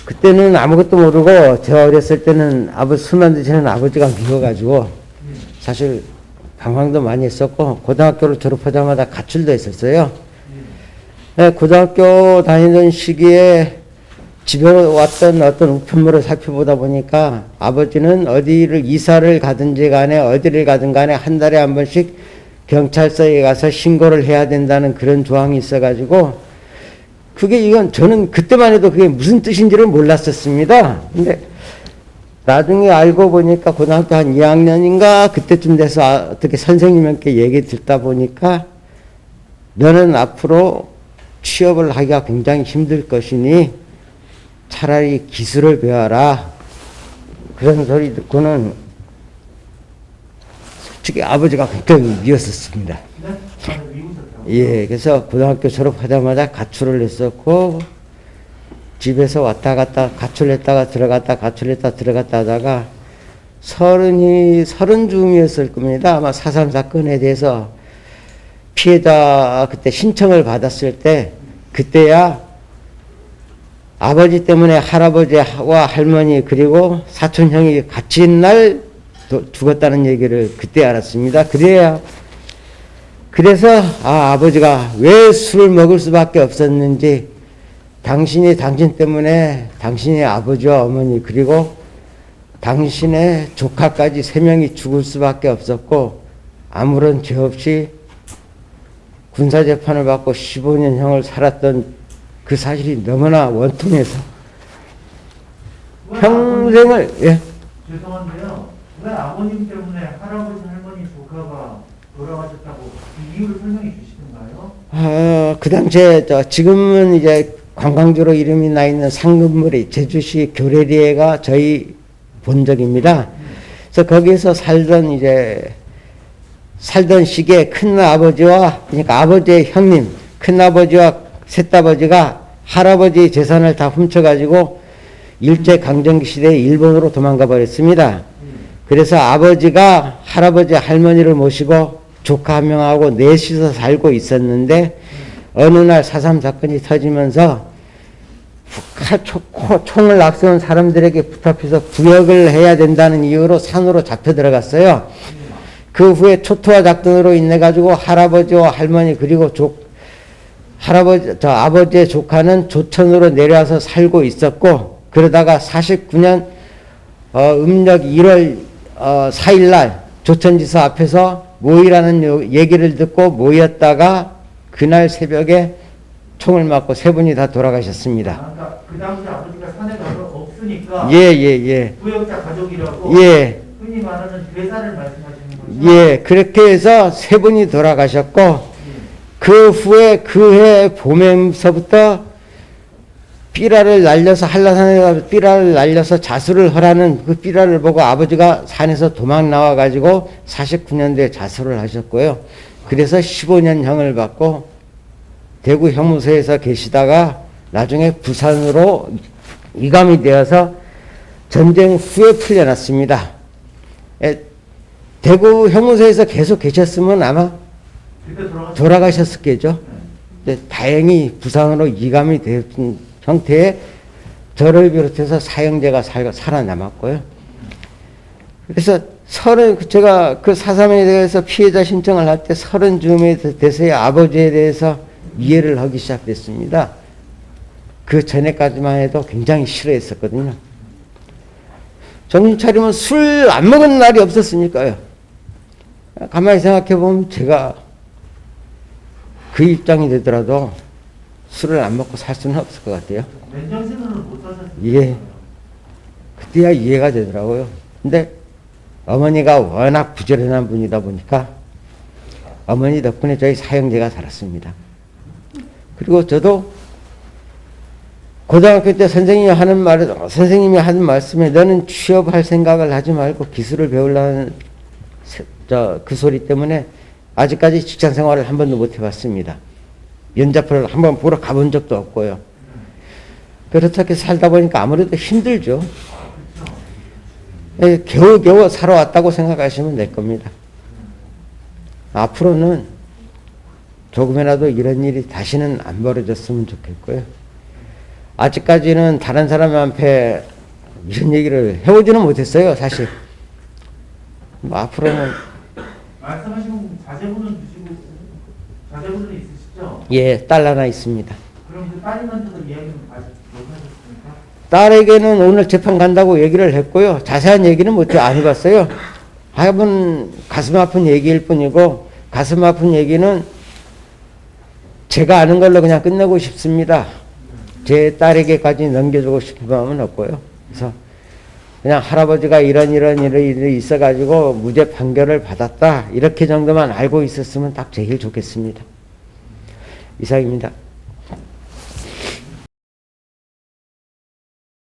그때는 아무것도 모르고 제가 어렸을 때는 술 만드시는 아버지가 미워가지고 사실 방황도 많이 했었고 고등학교를 졸업하자마자 가출도 했었어요. 네, 고등학교 다니던 시기에 집에 왔던 어떤 우편물을 살펴보다 보니까 아버지는 어디를 이사를 가든지 간에 어디를 가든 간에 한 달에 한 번씩 경찰서에 가서 신고를 해야 된다는 그런 조항이 있어가지고 이건 저는 그때만 해도 그게 무슨 뜻인지를 몰랐었습니다. 근데 나중에 알고 보니까 고등학교 한 2학년인가 그때쯤 돼서 어떻게 선생님께 얘기 듣다 보니까 너는 앞으로 취업을 하기가 굉장히 힘들 것이니 차라리 기술을 배워라. 그런 소리 듣고는 솔직히 아버지가 굉장히 미웠었습니다. 예, 그래서 고등학교 졸업하자마자 가출을 했었고 집에서 왔다 갔다 가출했다가 들어갔다 가출했다 들어갔다 하다가 서른 즈음이었을 겁니다. 아마 4.3 사건에 대해서 피해자 그때 신청을 받았을 때 그때야 아버지 때문에 할아버지와 할머니 그리고 사촌 형이 같이 있는 날 죽었다는 얘기를 그때 알았습니다. 그래서 아버지가 왜 술을 먹을 수밖에 없었는지 당신 때문에 당신의 아버지와 어머니 그리고 당신의 조카까지 3명이 죽을 수밖에 없었고 아무런 죄 없이 군사재판을 받고 15년형을 살았던 그 사실이 너무나 원통해서 평생을 죄송한데요. 왜 아버님 때문에 할아버지 할머니 조카가 돌아가셨다고 그 이유를 설명해 주시던가요? 그 당시에 지금은 이제 관광지로 이름이 나 있는 상금물이 제주시 교래리에가 저희 본적입니다. 그래서 거기서 살던 시기에 큰아버지와 그러니까 아버지의 형님 큰아버지와 셋아버지가 할아버지의 재산을 다 훔쳐가지고 일제강점기 시대에 일본으로 도망가 버렸습니다. 그래서 아버지가 할아버지 할머니를 모시고 조카 1명하고 넷이서 살고 있었는데 어느 날 4.3 사건이 터지면서 총을 앞세운 사람들에게 붙잡혀서 구역을 해야 된다는 이유로 산으로 잡혀 들어갔어요. 그 후에 초토화 작전으로 인해 가지고 할아버지와 할머니 그리고 아버지의 조카는 조천으로 내려와서 살고 있었고 그러다가 49년 음력 1월 4일 날 조천지사 앞에서 모이라는 얘기를 듣고 모였다가 그날 새벽에 총을 맞고 3분이 다 돌아가셨습니다. 그러니까 그 당시 아버지가 산에 가서 없으니까 예. 부역자 가족이라고 예. 흔히 말하는 괴사를 말씀하시는 거죠? 예, 그렇게 해서 3분이 돌아가셨고 그 후에 그해 봄에서부터 삐라를 날려서 한라산에 가서 삐라를 날려서 자수를 하라는 그 삐라를 보고 아버지가 산에서 도망 나와 가지고 49년도에 자수를 하셨고요. 그래서 15년형을 받고 대구 형무소에서 계시다가 나중에 부산으로 이감이 되어서 전쟁 후에 풀려났습니다. 대구 형무소에서 계속 계셨으면 아마 돌아가셨겠죠. 근데 다행히 부산으로 이감이 된 형태의 저를 비롯해서 사형제가 살아남았고요. 그래서 제가 그 4.3에 대해서 피해자 신청을 할 때 30즈음에 돼서의 아버지에 대해서 이해를 하기 시작됐습니다. 그 전에까지만 해도 굉장히 싫어했었거든요. 정신 차리면 술 안 먹은 날이 없었으니까요. 가만히 생각해 보면 제가 그 입장이 되더라도 술을 안 먹고 살 수는 없을 것 같아요. 맨정신으로는 못 사셨어요. 예. 그때야 이해가 되더라고요. 근데 어머니가 워낙 부지런한 분이다 보니까 어머니 덕분에 저희 사형제가 살았습니다. 그리고 저도 고등학교 때 선생님이 하는 말씀에 너는 취업할 생각을 하지 말고 기술을 배우려는 그 소리 때문에 아직까지 직장 생활을 한 번도 못 해봤습니다. 연자표를 한번 보러 가본 적도 없고요. 그렇게 살다 보니까 아무래도 힘들죠. 겨우겨우 살아왔다고 생각하시면 될 겁니다. 앞으로는 조금이라도 이런 일이 다시는 안 벌어졌으면 좋겠고요. 아직까지는 다른 사람 앞에 이런 얘기를 해오지는 못했어요, 사실. 뭐 앞으로는, 말씀하신 자제분은 두시고 자제분은 있으시죠? 예, 딸 하나 있습니다. 그럼 이제 따님한테도 이야기는 아직 못 하셨습니까? 딸에게는 오늘 재판 간다고 얘기를 했고요. 자세한 얘기는 안 해봤어요. 하여튼 가슴 아픈 얘기일 뿐이고, 가슴 아픈 얘기는 제가 아는 걸로 그냥 끝내고 싶습니다. 제 딸에게까지 넘겨주고 싶은 마음은 없고요. 그래서 그냥 할아버지가 이런 일이 있어가지고 무죄 판결을 받았다, 이렇게 정도만 알고 있었으면 딱 제일 좋겠습니다. 이상입니다.